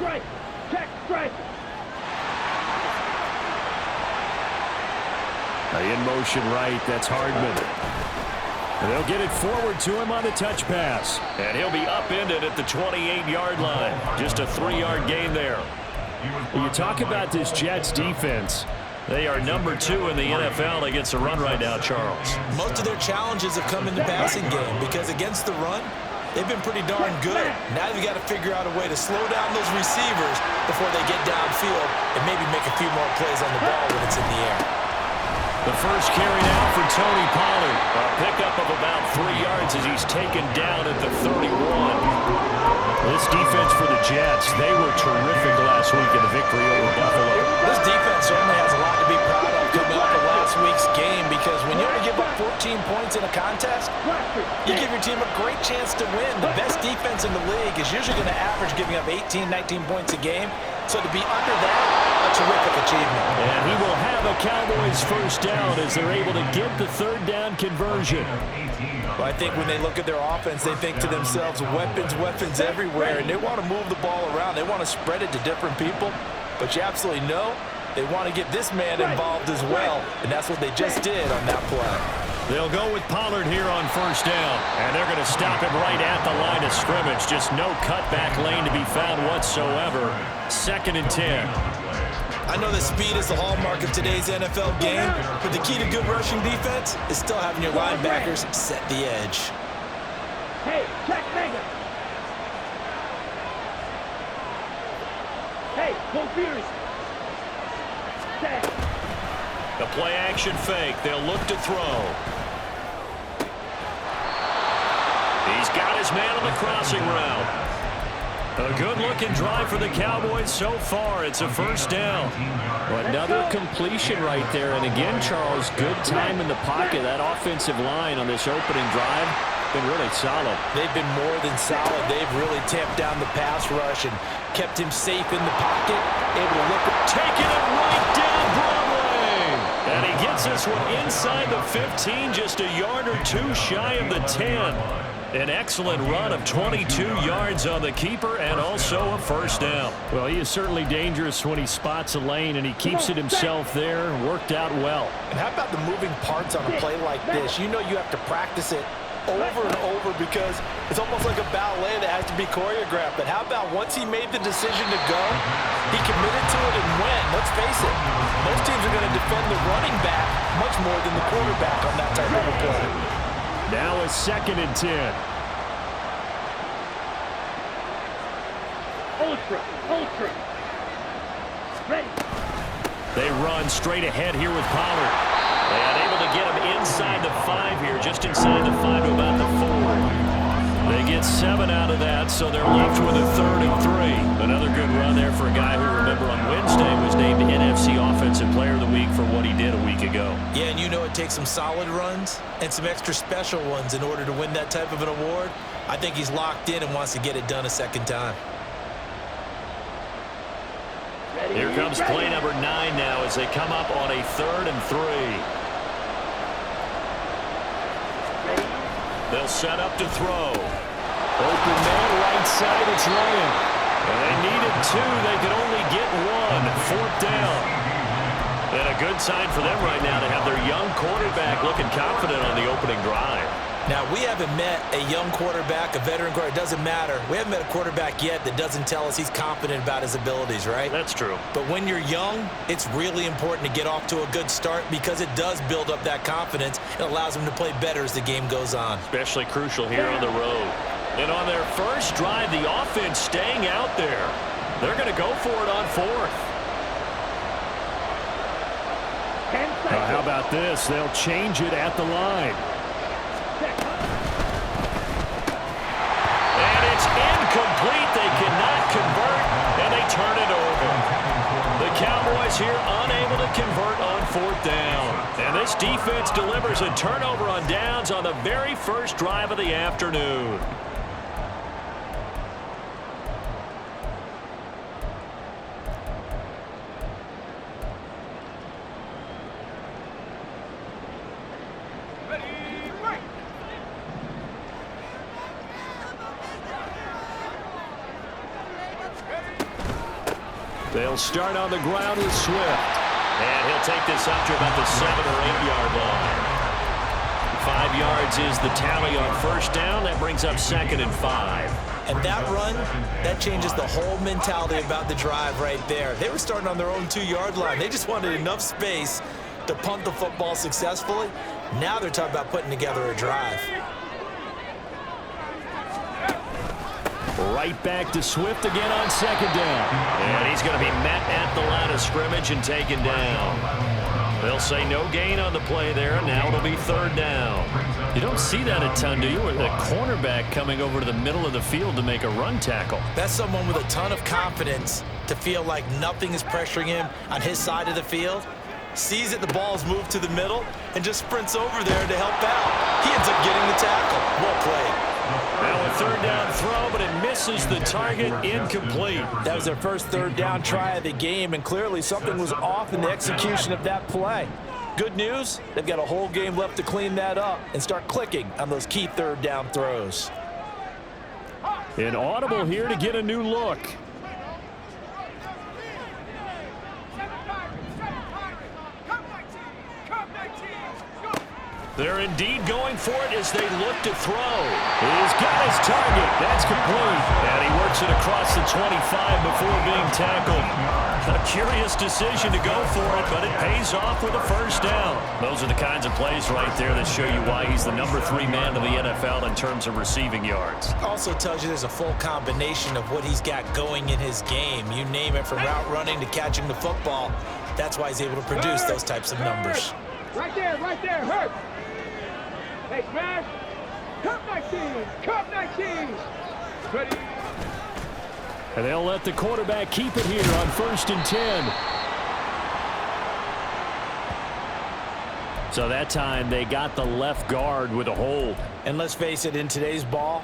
Strike. Check strike. In motion right, that's Hardman. And they'll get it forward to him on the touch pass. And he'll be upended at the 28-yard line. Just a 3-yard gain there. When you talk about this Jets defense, they are number 2 in the NFL against the run right now, Charles. Most of their challenges have come in the passing game because against the run, they've been pretty darn good. Now you've got to figure out a way to slow down those receivers before they get downfield and maybe make a few more plays on the ball when it's in the air. The first carry now for Tony Pollard. A pickup of about 3 yards as he's taken down at the 31. This defense for the Jets, they were terrific last week in the victory over Buffalo. This defense certainly has a lot to be proud of coming off of last week's game because when you only give up 14 points in a contest, you give your team a great chance to win. The best defense in the league is usually going to average giving up 18, 19 points a game. So to be under that, a terrific achievement. And he will have a Cowboys first down as they're able to get the third down conversion. Well, I think when they look at their offense, they think to themselves, weapons, weapons everywhere, and they want to move the ball around. They want to spread it to different people, but you absolutely know they want to get this man involved as well, and that's what they just did on that play. They'll go with Pollard here on first down, and they're going to stop him right at the line of scrimmage. Just no cutback lane to be found whatsoever. 2nd and 10. I know that speed is the hallmark of today's NFL game, but the key to good rushing defense is still having your linebackers set the edge. Hey, check Mega. Hey, go Fury. Check. The play action fake. They'll look to throw. He's got his man on the crossing route. A good-looking drive for the Cowboys so far. It's a first down. Well, another completion right there. And again, Charles, good time in the pocket. That offensive line on this opening drive been really solid. They've been more than solid. They've really tamped down the pass rush and kept him safe in the pocket. Able to look, taking it right down Broadway. And he gets this one inside the 15, just a yard or two shy of the 10. An excellent run of 22 yards on the keeper and also a first down. Well, he is certainly dangerous when he spots a lane, and he keeps it himself there. Worked out well. And how about the moving parts on a play like this? You know you have to practice it over and over because it's almost like a ballet that has to be choreographed. But how about once he made the decision to go, he committed to it and went. Let's face it, most teams are going to defend the running back much more than the quarterback on that type of a play. Now a 2nd and 10. Ultra. Ready. They run straight ahead here with Pollard. And able to get him inside the 5 here, just inside the 5 to about the 4. They get 7 out of that, so they're left with a 3rd and 3. Another good run there for a guy who, remember, on Wednesday was named NFC Offensive Player of the Week for what he did a week ago. Yeah, and you know it takes some solid runs and some extra special ones in order to win that type of an award. I think he's locked in and wants to get it done a second time. Here comes play number 9 now as they come up on a 3rd and 3. They'll set up to throw. Open man right side, it's Ryan. And they needed 2. They could only get 1. 4th down. And a good sign for them right now to have their young quarterback looking confident on the opening drive. Now, we haven't met a young quarterback, a veteran quarterback. It doesn't matter. We haven't met a quarterback yet that doesn't tell us he's confident about his abilities, right? That's true. But when you're young, it's really important to get off to a good start because it does build up that confidence. It allows him to play better as the game goes on. Especially crucial here on the road. And on their first drive, the offense staying out there. They're going to go for it on 4th. How about this? They'll change it at the line. And it's incomplete. They cannot convert, and they turn it over. The Cowboys here unable to convert on 4th down. And this defense delivers a turnover on downs on the very first drive of the afternoon. They'll start on the ground with Swift. And he'll take this up to about the 7 or 8 yard line. 5 yards is the tally on first down. That brings up 2nd and 5. And that run, that changes the whole mentality about the drive right there. They were starting on their own 2-yard line. They just wanted enough space to punt the football successfully. Now they're talking about putting together a drive. Right back to Swift again on 2nd down. And he's going to be met at the line of scrimmage and taken down. They'll say no gain on the play there, and now it'll be 3rd down. You don't see that a ton, do you? With a cornerback coming over to the middle of the field to make a run tackle. That's someone with a ton of confidence to feel like nothing is pressuring him on his side of the field. Sees that the ball's moved to the middle and just sprints over there to help out. He ends up getting the tackle. Well played. Now a 3rd down throw, but it misses the target, incomplete. That was their first 3rd down try of the game, and clearly something was off in the execution of that play. Good news, they've got a whole game left to clean that up and start clicking on those key 3rd down throws. An audible here to get a new look. They're indeed going for it as they look to throw. He's got his target. That's complete. And he works it across the 25 before being tackled. A curious decision to go for it, but it pays off with a 1st down. Those are the kinds of plays right there that show you why he's the number 3 man in the NFL in terms of receiving yards. Also tells you there's a full combination of what he's got going in his game. You name it, from route running to catching the football. That's why he's able to produce those types of numbers. Right there, hurt. Hey, smash. Cup 19, Cup 19. Ready. And they'll let the quarterback keep it here on 1st and 10. So that time they got the left guard with a hold. And let's face it, in today's ball,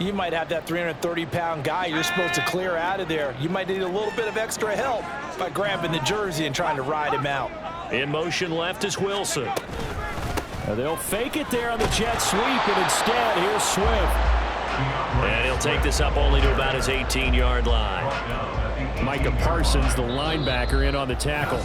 you might have that 330-pound guy you're supposed to clear out of there. You might need a little bit of extra help by grabbing the jersey and trying to ride him out. In motion left is Wilson. They'll fake it there on the jet sweep, and instead, here's Swift. And he'll take this up only to about his 18-yard line. Micah Parsons, the linebacker, in on the tackle.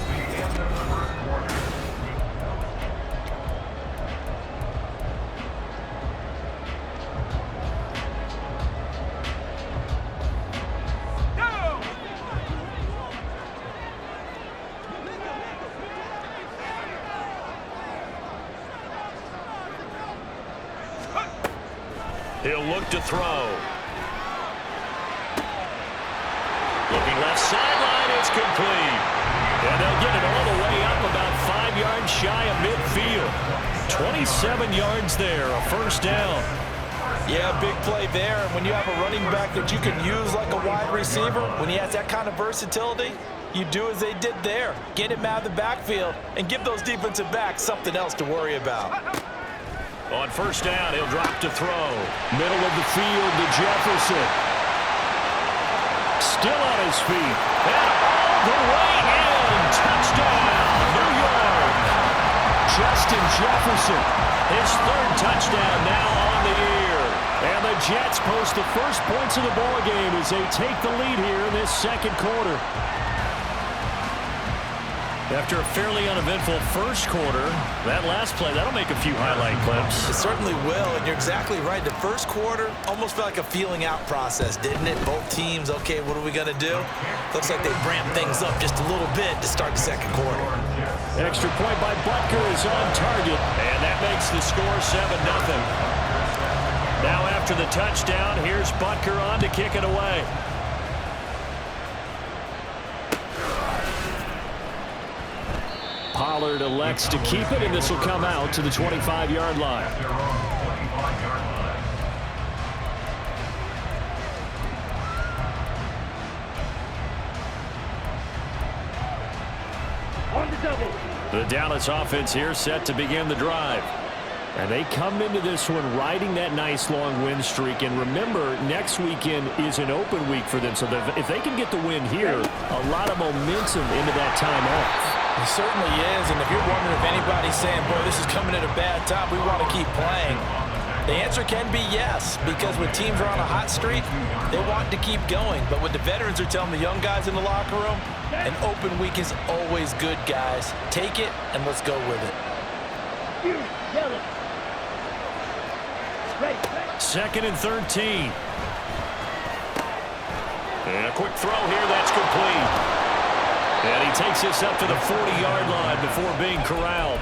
He'll look to throw. Looking left sideline, it's complete. And they'll get it all the way up about 5 yards shy of midfield. 27 yards there, a 1st down. Yeah, big play there. And when you have a running back that you can use like a wide receiver, when he has that kind of versatility, you do as they did there. Get him out of the backfield and give those defensive backs something else to worry about. On 1st down, he'll drop to throw. Middle of the field to Jefferson. Still on his feet. And all the way in. Touchdown, New York. Justin Jefferson. His 3rd touchdown now on the year. And the Jets post the first points of the ball game as they take the lead here in this 2nd quarter. After a fairly uneventful 1st quarter, that last play, that'll make a few highlight clips. It certainly will, and you're exactly right. The 1st quarter almost felt like a feeling out process, didn't it? Both teams, okay, what are we going to do? Looks like they ramped things up just a little bit to start the 2nd quarter. Extra point by Butker is on target. And that makes the score 7-0. Now after the touchdown, here's Butker on to kick it away. Pollard elects to keep it, and this will come out to the 25-yard line. On the double. The Dallas offense here set to begin the drive. And they come into this one riding that nice long win streak. And remember, next weekend is an open week for them. So if they can get the win here, a lot of momentum into that time off. It certainly is. And if you're wondering if anybody's saying, boy, this is coming at a bad time, we want to keep playing. The answer can be yes, because when teams are on a hot streak, they want to keep going. But what the veterans are telling the young guys in the locker room, an open week is always good, guys. Take it, and let's go with it. Second and 13. And a quick throw here, that's complete. And he takes this up to the 40-yard line before being corralled.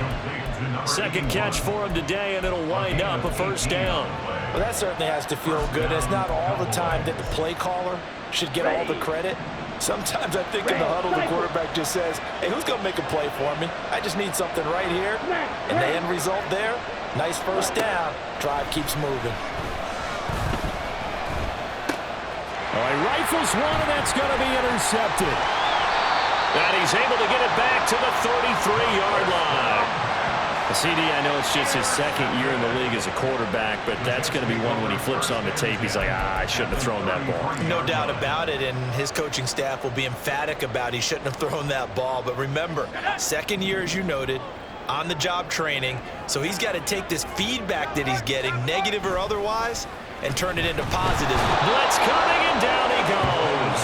Second catch for him today, and it'll wind up a first down. Well, that certainly has to feel good. It's not all the time that the play caller should get all the credit. Sometimes I think in the huddle, the quarterback just says, hey, who's going to make a play for me? I just need something right here. And the end result there, nice first down. Drive keeps moving. All right, rifles one, and that's going to be intercepted. And he's able to get it back to the 33-yard line. CD, I know it's just his second year in the league as a quarterback, but that's going to be one when he flips on the tape. He's like, I shouldn't have thrown that ball. No doubt about it, and his coaching staff will be emphatic about he shouldn't have thrown that ball. But remember, second year, as you noted, on-the-job training, so he's got to take this feedback that he's getting, negative or otherwise, and turn it into positive. Blitz coming, and down he goes.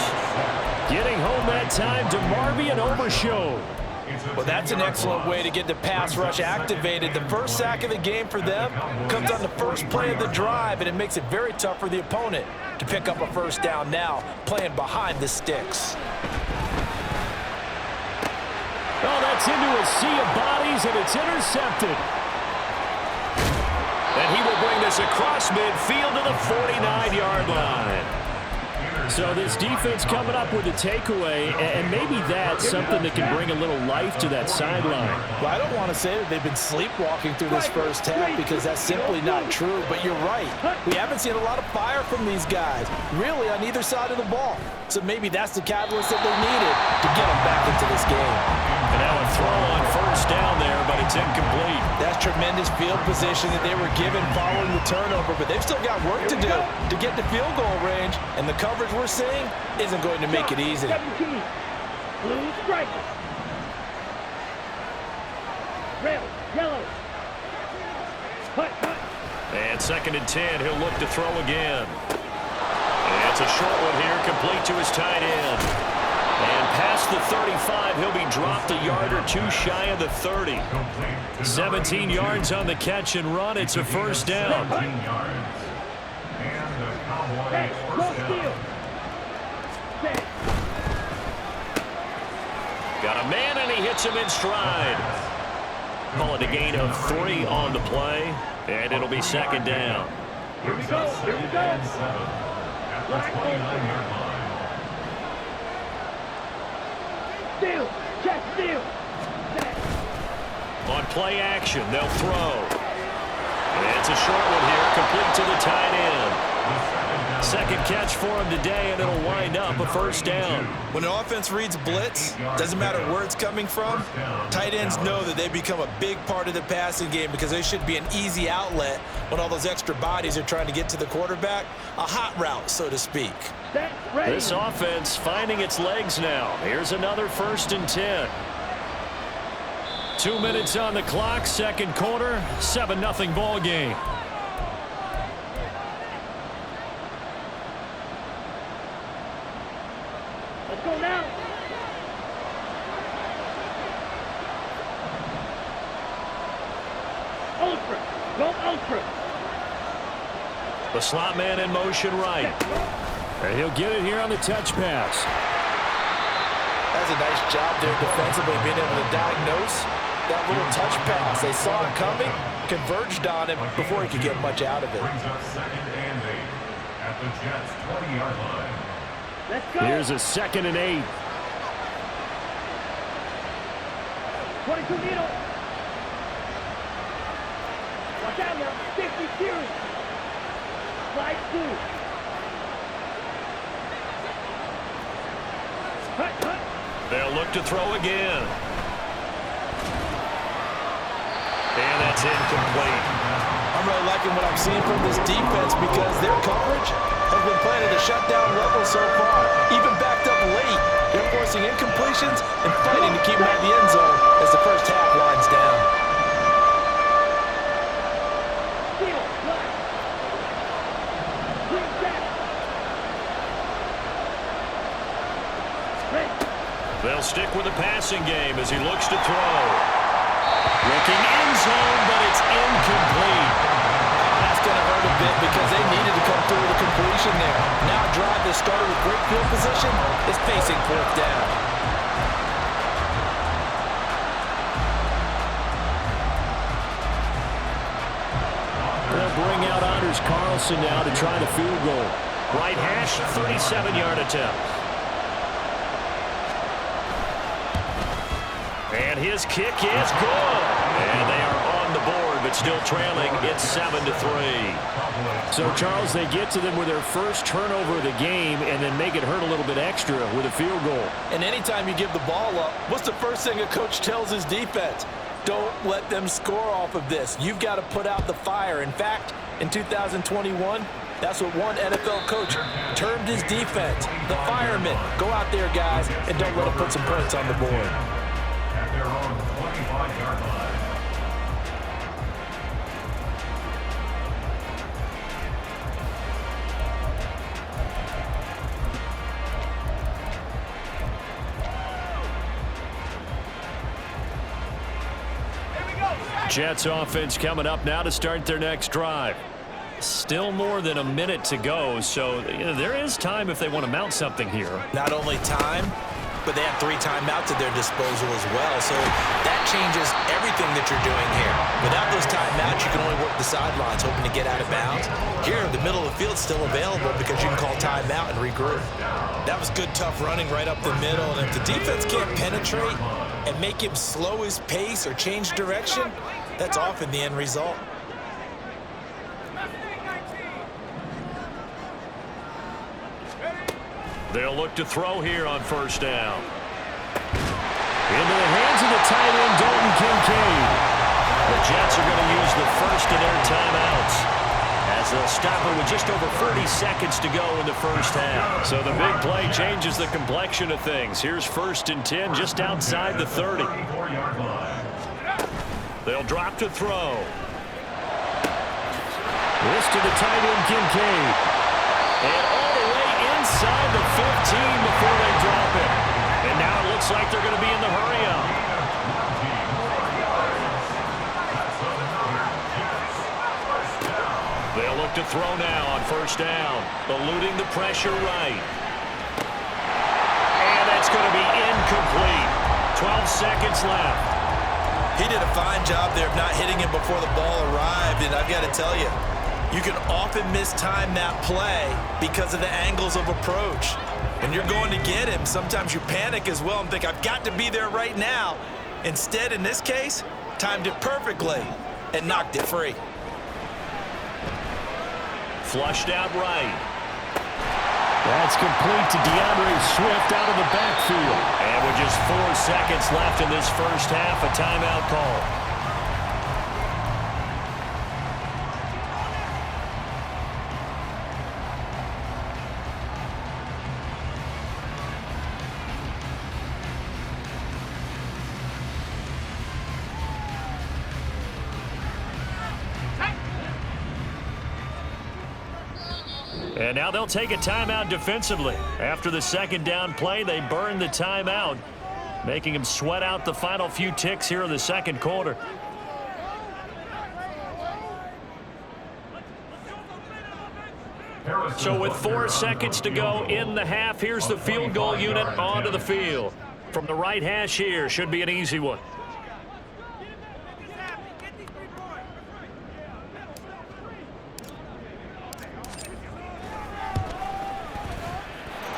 Getting home that time to Marvian Overshow. Well, that's an excellent way to get the pass rush activated. The first sack of the game for them comes on the first play of the drive, and it makes it very tough for the opponent to pick up a first down now, playing behind the sticks. Oh, that's into a sea of bodies, and it's intercepted. And he will bring this across midfield to the 49-yard line. So this defense coming up with a takeaway, and maybe that's something that can bring a little life to that sideline. Well, I don't want to say that they've been sleepwalking through this first half because that's simply not true, but you're right. We haven't seen a lot of fire from these guys, really on either side of the ball. So maybe that's the catalyst that they needed to get them back into this game. And now a throw on first down there, but it's incomplete. That's tremendous field position that they were given following the turnover, but they've still got work to do to get to field goal range, and the coverage we're seeing isn't going to make it easy. 17. Blue striker. Red, yellow. Hut, hut. And second and 10, he'll look to throw again. And it's a short one here, complete to his tight end. And past the 35, he'll be dropped a yard or two shy of the 30. 17 yards on the catch and run. It's a first down. Hey, go steal. Got a man, and he hits him in stride. Call it a gain of 3 on the play, and it'll be second down. Here we go. Here we go. Steal. Check steal. On play action, they'll throw. And it's a short one here, complete to the tight end. Second catch for him today, and it'll wind up a first down. When an offense reads blitz, doesn't matter where it's coming from, tight ends know that they become a big part of the passing game because they should be an easy outlet when all those extra bodies are trying to get to the quarterback. A hot route, so to speak. This offense finding its legs now. Here's another first and 10. 2 minutes on the clock, second quarter, 7-0 ball game. Let's go now. Ultra. Go ultra. The slot man in motion right. And he'll get it here on the touch pass. That's a nice job there defensively, being able to diagnose that little touch pass. They saw it coming, converged on him before he could get much out of it. Let's go. Here's a 2nd and 8. 22 needle. Watch out now. 50 series. Slide 2. Hut, hut. They'll look to throw again. And that's incomplete. I'm really liking what I'm seeing from this defense because their coverage has been playing at a shutdown level so far. Even backed up late, they're forcing incompletions and fighting to keep them out of the end zone as the first half winds down. Steal. Line. They'll stick with the passing game as he looks to throw. Looking end zone, but it's incomplete. That's going to hurt a bit because they needed to come through with a completion there. Now a drive that started with great field position is facing fourth down. They'll bring out Anders Carlson now to try the field goal. Right hash, 37-yard attempt. And his kick is good. And they are on the board, but still trailing. It's 7-3. So, Charles, they get to them with their first turnover of the game and then make it hurt a little bit extra with a field goal. And anytime you give the ball up, what's the first thing a coach tells his defense? Don't let them score off of this. You've got to put out the fire. In fact, in 2021, that's what one NFL coach termed his defense. The firemen. Go out there, guys, and don't let them put some points on the board. Jets offense coming up now to start their next drive. Still more than a minute to go, so there is time if they want to mount something here. Not only time, but they have 3 timeouts at their disposal as well, so that changes everything that you're doing here. Without those timeouts, you can only work the sidelines, hoping to get out of bounds. Here, the middle of the field's still available because you can call timeout and regroup. That was good, tough running right up the middle, and if the defense can't penetrate and make him slow his pace or change direction, that's often the end result. They'll look to throw here on first down. Into the hands of the tight end, Dalton Kincaid. The Jets are going to use the first of their timeouts as they'll stop it with just over 30 seconds to go in the first half. So the big play changes the complexion of things. Here's 1st and 10 just outside the 30. They'll drop to throw. This to the tight end, Kincaid. And all the way inside the 15 before they drop it. And now it looks like they're going to be in the hurry-up. They'll look to throw now on first down. Eluding the pressure right. And that's going to be incomplete. 12 seconds left. He did a fine job there of not hitting him before the ball arrived, and I've got to tell you, you can often mistime that play because of the angles of approach. When you're going to get him, sometimes you panic as well and think, I've got to be there right now. Instead, in this case, timed it perfectly and knocked it free. Flushed out right. That's complete to DeAndre Swift out of the backfield. And with just 4 seconds left in this first half, a timeout call. And now they'll take a timeout defensively. After the second down play, they burn the timeout, making him sweat out the final few ticks here in the second quarter. So with 4 seconds to go in the half, here's the field goal unit onto the field. From the right hash here, should be an easy one.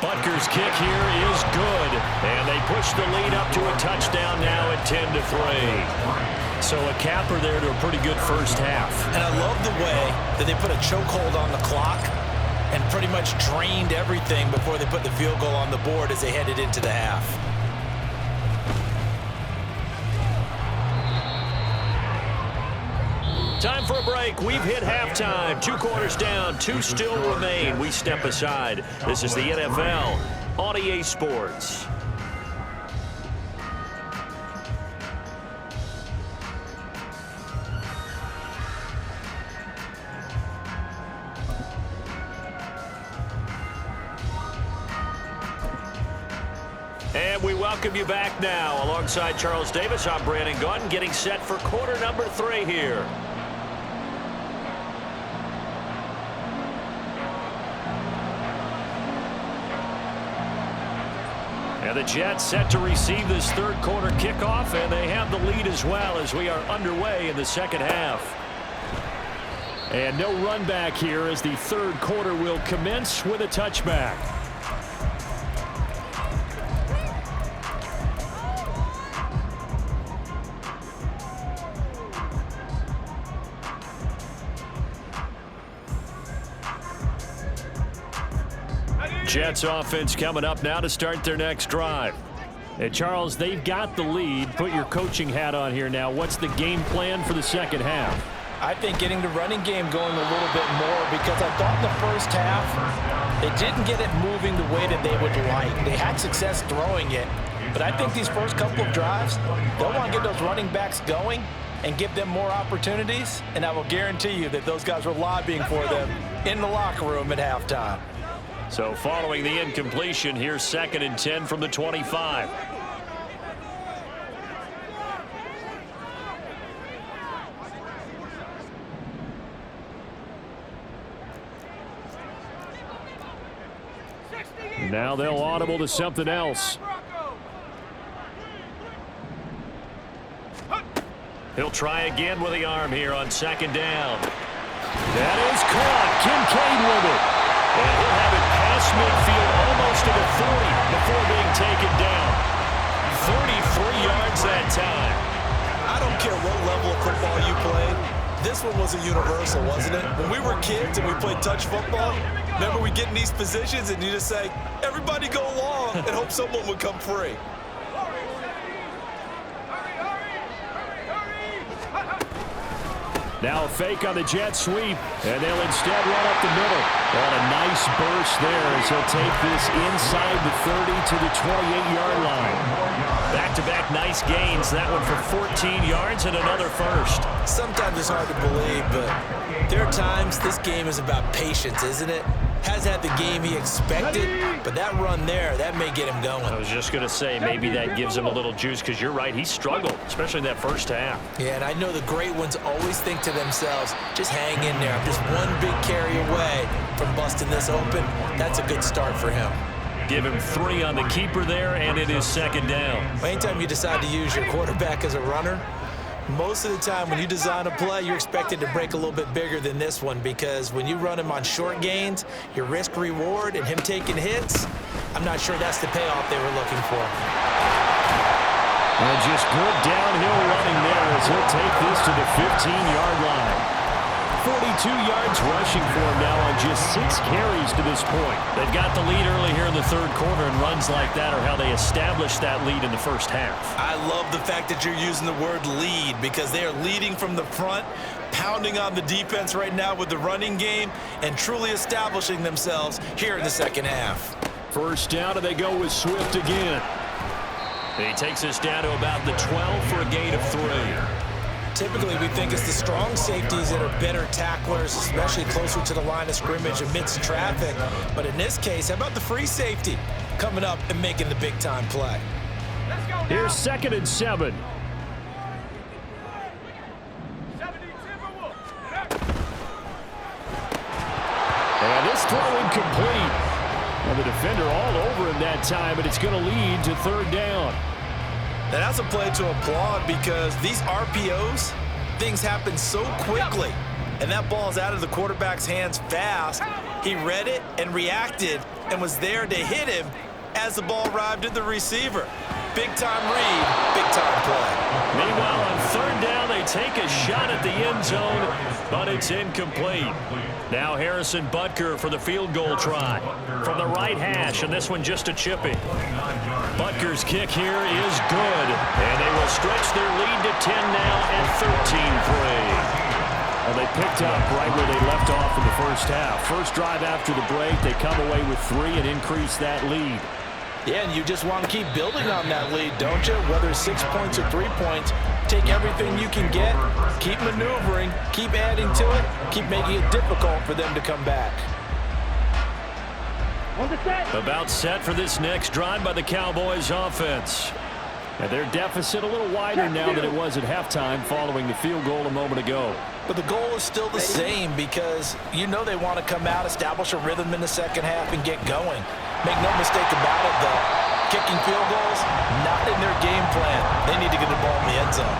Butker's kick here is good, and they push the lead up to a touchdown now at 10-3. So a capper there to a pretty good first half. And I love the way that they put a chokehold on the clock and pretty much drained everything before they put the field goal on the board as they headed into the half. Time for a break. We've hit halftime. 2 quarters down. 2 still remain. We step aside. This is the NFL on EA Sports. And we welcome you back now. Alongside Charles Davis, I'm Brandon Gunn, getting set for quarter number 3 here. And the Jets set to receive this third quarter kickoff, and they have the lead as well as we are underway in the second half. And no run back here as the third quarter will commence with a touchback. Jets offense coming up now to start their next drive. And Charles, they've got the lead. Put your coaching hat on here now. What's the game plan for the second half? I think getting the running game going a little bit more, because I thought in the first half they didn't get it moving the way that they would like. They had success throwing it, but I think these first couple of drives, they'll want to get those running backs going and give them more opportunities, and I will guarantee you that those guys were lobbying for them in the locker room at halftime. So following the incompletion, here's 2nd and 10 from the 25. Now they'll audible to something else. He'll try again with the arm here on 2nd down. That is caught. Kincaid with it. And he'll have it past midfield almost to the 40 before being taken down. 33 yards that time. I don't care what level of football you played. This one was a universal, wasn't it? When we were kids and we played touch football, remember we get in these positions and you just say, everybody go along and hope someone would come free. Now a fake on the jet sweep, and they'll instead run up the middle. And a nice burst there as he'll take this inside the 30 to the 28-yard line. Back-to-back nice gains, that one for 14 yards and another first. Sometimes it's hard to believe, but there are times this game is about patience, isn't it? Has had the game he expected, but that run there, that may get him going. I was just going to say, maybe that gives him a little juice, because you're right, he struggled, especially in that first half. Yeah, and I know the great ones always think to themselves, just hang in there. I'm just one big carry away from busting this open. That's a good start for him. Give him 3 on the keeper there, and it is 2nd down. Anytime you decide to use your quarterback as a runner, most of the time when you design a play, you're expected to break a little bit bigger than this one, because when you run him on short gains, your risk-reward and him taking hits, I'm not sure that's the payoff they were looking for. And just good downhill running there as he'll take this to the 15-yard line. 42 yards rushing for him now on just 6 carries to this point. They've got the lead early here in the third quarter, and runs like that are how they established that lead in the first half. I love the fact that you're using the word lead, because they are leading from the front, pounding on the defense right now with the running game, and truly establishing themselves here in the second half. First down, and they go with Swift again. He takes us down to about the 12 for a gain of 3. Typically, we think it's the strong safeties that are better tacklers, especially closer to the line of scrimmage amidst traffic. But in this case, how about the free safety coming up and making the big-time play? Here's 2nd and 7. And this throw incomplete. And the defender all over him that time, but it's going to lead to 3rd down. Now, that's a play to applaud, because these RPOs, things happen so quickly. And that ball's out of the quarterback's hands fast. He read it and reacted and was there to hit him as the ball arrived at the receiver. Big-time read, big-time play. Meanwhile, on 3rd down, they take a shot at the end zone, but it's incomplete. Now Harrison Butker for the field goal try from the right hash, and this one just a chipping. Butker's kick here is good, and they will stretch their lead to 10 now and 13-3. Well, they picked up right where they left off in the first half. First drive after the break, they come away with 3 and increase that lead. Yeah, and you just want to keep building on that lead, don't you? Whether it's 6 points or 3 points, take everything you can get, keep maneuvering, keep adding to it, keep making it difficult for them to come back. On the set. About set for this next drive by the Cowboys offense. And their deficit a little wider now than it was at halftime following the field goal a moment ago. But the goal is still the same because you know they want to come out, establish a rhythm in the second half, and get going. Make no mistake about it, though. Kicking field goals, not in their game plan. They need to get the ball in the end zone.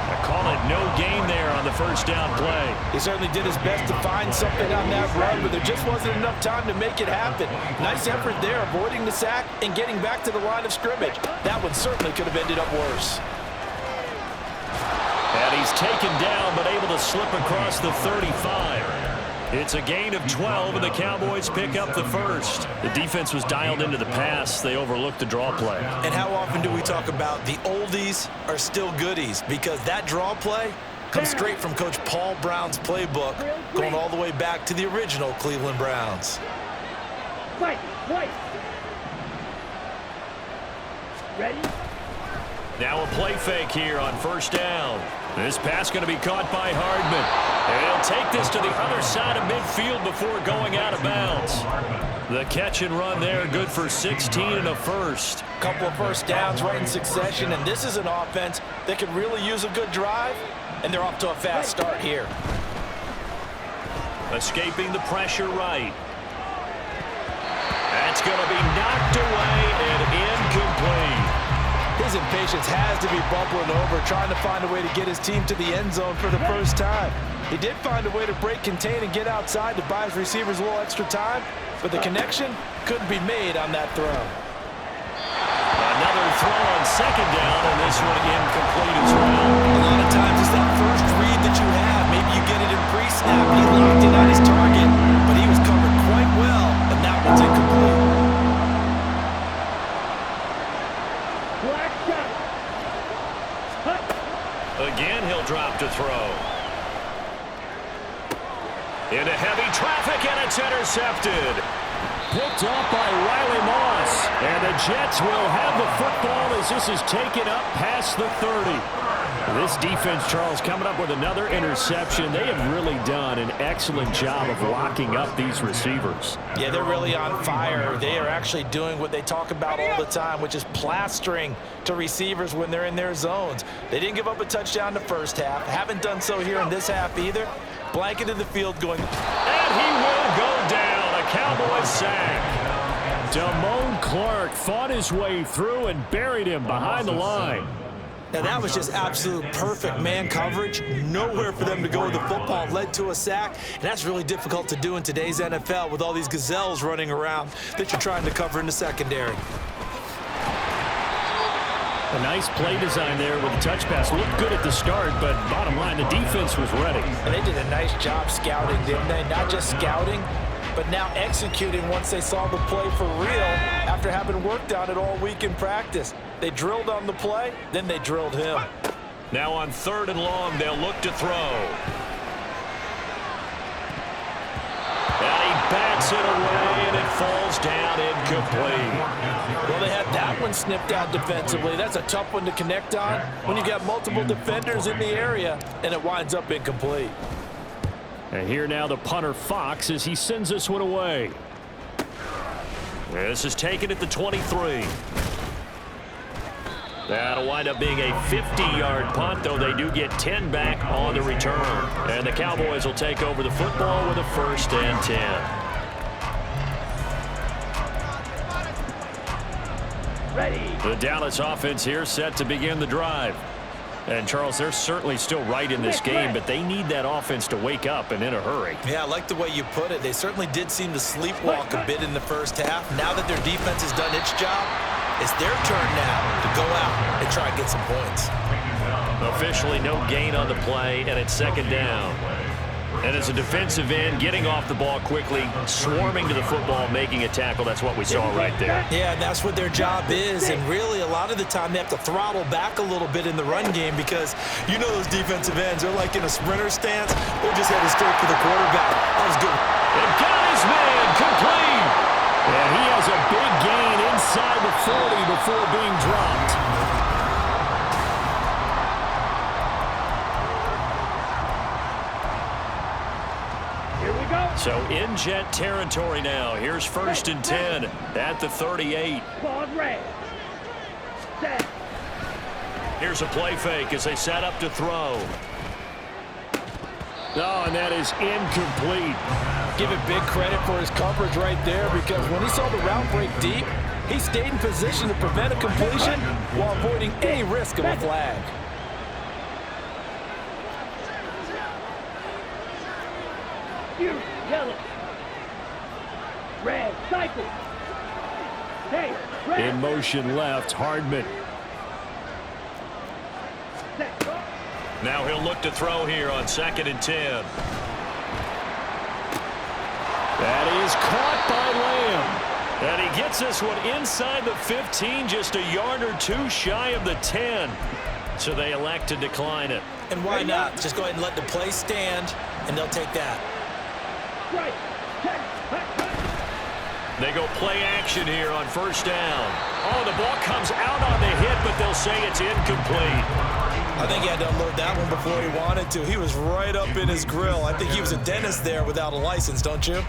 I call it no gain there on the first down play. He certainly did his best to find something on that run, but there just wasn't enough time to make it happen. Nice effort there, avoiding the sack and getting back to the line of scrimmage. That one certainly could have ended up worse. And he's taken down, but able to slip across the 35. It's a gain of 12, and the Cowboys pick up the first. The defense was dialed into the pass. They overlooked the draw play. And how often do we talk about the oldies are still goodies? Because that draw play comes straight from Coach Paul Brown's playbook, going all the way back to the original Cleveland Browns. Fight. Ready? Now a play fake here on first down. This pass going to be caught by Hardman. And he'll take this to the other side of midfield before going out of bounds. The catch and run there, good for 16 and a first. Couple of first downs right in succession, and this is an offense that could really use a good drive, and they're off to a fast start here. Escaping the pressure right. That's going to be knocked away and incomplete. His impatience has to be bubbling over, trying to find a way to get his team to the end zone for the first time. He did find a way to break, contain, and get outside to buy his receivers a little extra time, but the connection couldn't be made on that throw. Another throw on second down, and this one incomplete as well. A lot of times it's that first read that you have. Maybe you get it in pre-snap. He locked in on his target, but he was covered quite well, and that one's incomplete. Again, he'll drop to throw. Into heavy traffic, and it's intercepted. Picked up by Riley Moss. And the Jets will have the football as this is taken up past the 30. This defense, Charles, coming up with another interception. They have really done an excellent job of locking up these receivers. Yeah, they're really on fire. They are actually doing what they talk about all the time, which is plastering to receivers when they're in their zones. They didn't give up a touchdown the first half. Haven't done so here in this half either. Blanketed the field going. And he will go down. A Cowboys sack. Damone Clark fought his way through and buried him behind the line. Now that was just absolute perfect man coverage. Nowhere for them to go with the football. Led to a sack, and that's really difficult to do in today's NFL with all these gazelles running around that you're trying to cover in the secondary. A nice play design there with the touch pass. Looked good at the start, but bottom line, the defense was ready. And they did a nice job scouting, didn't they? Not just scouting, but now executing once they saw the play for real after having worked on it all week in practice. They drilled on the play, then they drilled him. Now on 3rd and long, they'll look to throw. And he bats it away, and it falls down incomplete. Well, they had that one snipped out defensively. That's a tough one to connect on when you got multiple defenders in the area, and it winds up incomplete. And here now the punter Fox as he sends this one away. This is taken at the 23. That'll wind up being a 50-yard punt, though they do get 10 back on the return. And the Cowboys will take over the football with a 1st and 10. Ready. The Dallas offense here set to begin the drive. And, Charles, they're certainly still right in this game, but they need that offense to wake up and in a hurry. Yeah, I like the way you put it. They certainly did seem to sleepwalk a bit in the first half. Now that their defense has done its job, it's their turn now to go out and try and get some points. Officially no gain on the play, and it's 2nd down. And as a defensive end, getting off the ball quickly, swarming to the football, making a tackle, that's what we saw right there. Yeah, and that's what their job is. And really, a lot of the time, they have to throttle back a little bit in the run game because you know those defensive ends, they're like in a sprinter stance. They're just headed straight for the quarterback. That was good. And got his man complete. And he has a big gain inside the 40 before being dropped. So in Jet territory now. Here's 1st and 10 at the 38. Ball red. Set. Here's a play fake as they set up to throw. Oh, and that is incomplete. Give it big credit for his coverage right there, because when he saw the route break deep, he stayed in position to prevent a completion while avoiding any risk of a flag. Yellow. Red. Cycle. Hey, red. In motion left, Hardman. Set. Now he'll look to throw here on 2nd and 10. That is caught by Lamb. And he gets this one inside the 15, just a yard or two shy of the 10. So they elect to decline it. And why not? Just go ahead and let the play stand, and they'll take that. Right. Set. They go play action here on 1st down. Oh, the ball comes out on the hit, but they'll say it's incomplete. I think he had to unload that one before he wanted to. He was right up in his grill. I think he was a dentist there without a license, don't you?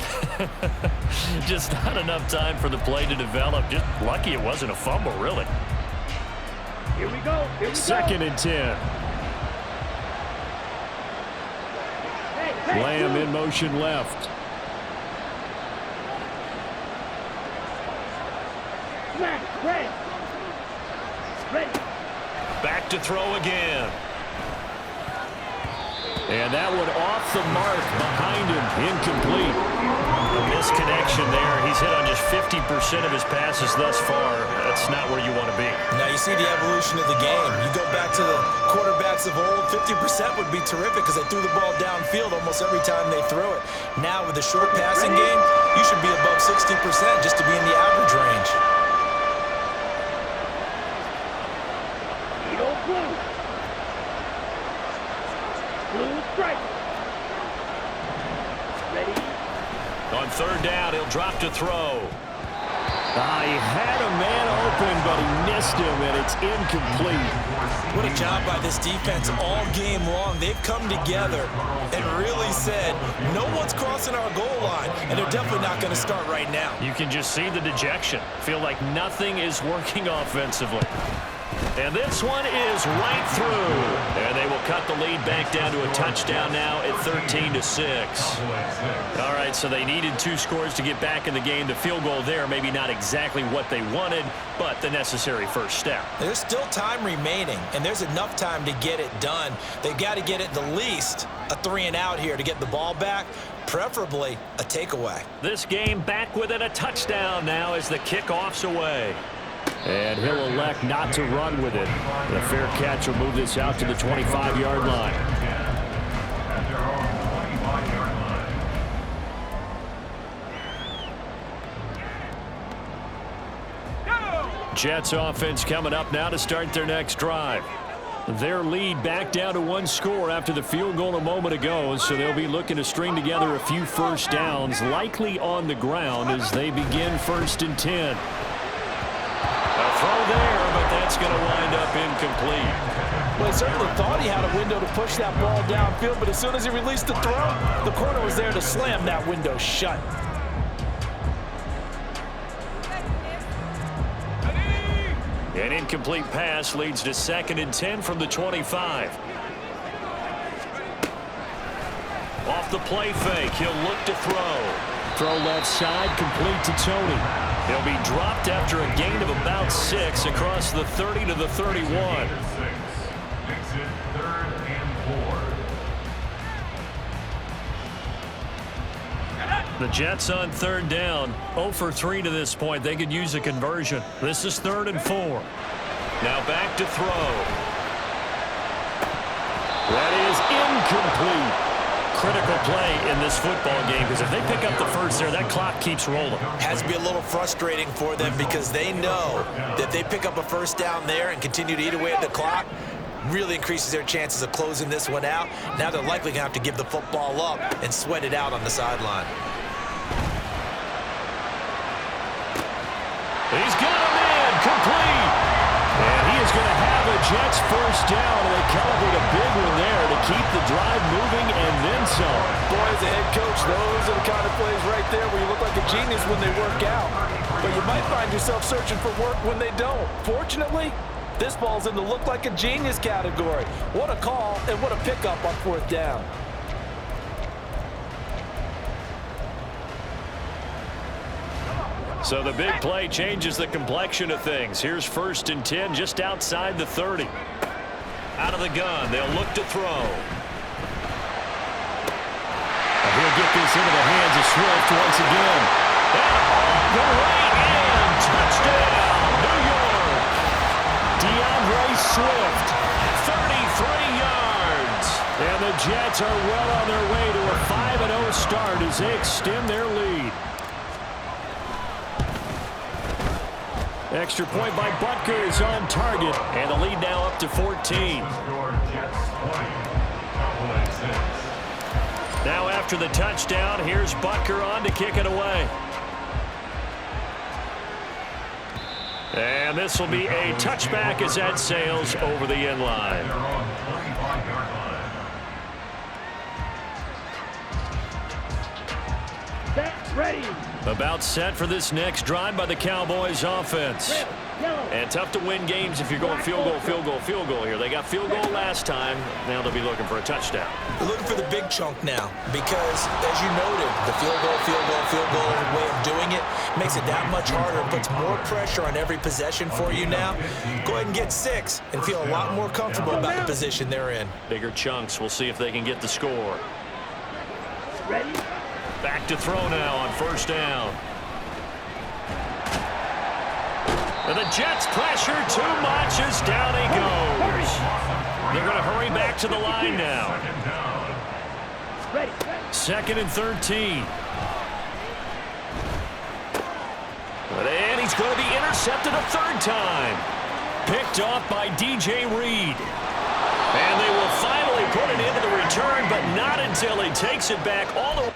Just not enough time for the play to develop. Just lucky it wasn't a fumble, really. Here we go. Here we 2nd go. and 10. Hey, Lamb in motion left. Smash. Red. Red. Back to throw again. And that one off the mark behind him. Incomplete. A misconnection there. He's hit on just 50% of his passes thus far. That's not where you want to be. Now you see the evolution of the game. You go back to the quarterbacks of old, 50% would be terrific because they threw the ball downfield almost every time they threw it. Now with the short passing game, you should be above 60% just to be in the average range. Blue. Blue strike. Ready. On 3rd down, he'll drop to throw. He had a man open, but he missed him, and it's incomplete. What a job by this defense all game long. They've come together and really said, no one's crossing our goal line, and they're definitely not going to start right now. You can just see the dejection. Feel like nothing is working offensively. And this one is right through. And they will cut the lead back down to a touchdown now at 13-6. All right, so they needed 2 scores to get back in the game. The field goal there, maybe not exactly what they wanted, but the necessary first step. There's still time remaining, and there's enough time to get it done. They've got to get at the least a 3-and-out here to get the ball back, preferably a takeaway. This game back within a touchdown now as the kickoff's away. And he'll elect not to run with it. The fair catch will move this out to the 25-yard line. Jets offense coming up now to start their next drive. Their lead back down to 1 score after the field goal a moment ago, so they'll be looking to string together a few first downs, likely on the ground as they begin 1st and 10. Throw there, but that's going to wind up incomplete. Well, he certainly thought he had a window to push that ball downfield, but as soon as he released the throw, the corner was there to slam that window shut. An incomplete pass leads to 2nd and 10 from the 25. Off the play fake, he'll look to throw. Throw left side, complete to Tony. He'll be dropped after a gain of about 6 across the 30 to the 31. Exit 3rd and 4. The Jets on 3rd down, 0 for 3 to this point. They could use a conversion. This is 3rd and 4. Now back to throw. That is incomplete. Critical play in this football game because if they pick up the first there, that clock keeps rolling. Has to be a little frustrating for them because they know that if they pick up a first down there and continue to eat away at the clock, really increases their chances of closing this one out. Now they're likely going to have to give the football up and sweat it out on the sideline. He's got a man complete. And he is going to have a Jets first down, and they celebrate a big one there to keep the drive moving and then some. Boy, as a head coach, those are the kind of plays right there where you look like a genius when they work out. But you might find yourself searching for work when they don't. Fortunately, this ball's in the look like a genius category. What a call and what a pickup on fourth down. So the big play changes the complexion of things. Here's 1st and 10 just outside the 30. Out of the gun, they'll look to throw. He'll get this into the hands of Swift once again. And the way in, touchdown, New York. DeAndre Swift, 33 yards. and the Jets are well on their way to a 5-0 start as they extend their lead. Extra point by Butker is on target. And the lead now up to 14. Score Jets 20, Cowboys 6. Now after the touchdown, here's Butker on to kick it away. And this will be a touchback as that sails over the end line. They're on 25-yard line. Set, ready. About set for this next drive by the Cowboys offense. Red, yellow. And tough to win games if you're going field goal, field goal, field goal here. They got field goal last time. Now they'll be looking for a touchdown. They're looking for the big chunk now because, as you noted, the field goal way of doing it makes it that much harder and puts more pressure on every possession for you now. Go ahead and get 6 and feel a lot more comfortable about the position they're in. Bigger chunks. We'll see if they can get the score. Ready. Back to throw now on 1st down. And the Jets pressure too much as down he goes. They're going to hurry back to the line now. Ready. 2nd and 13. And he's going to be intercepted a 3rd time. Picked off by DJ Reed. And they will finally put it into the return, but not until he takes it back all the way.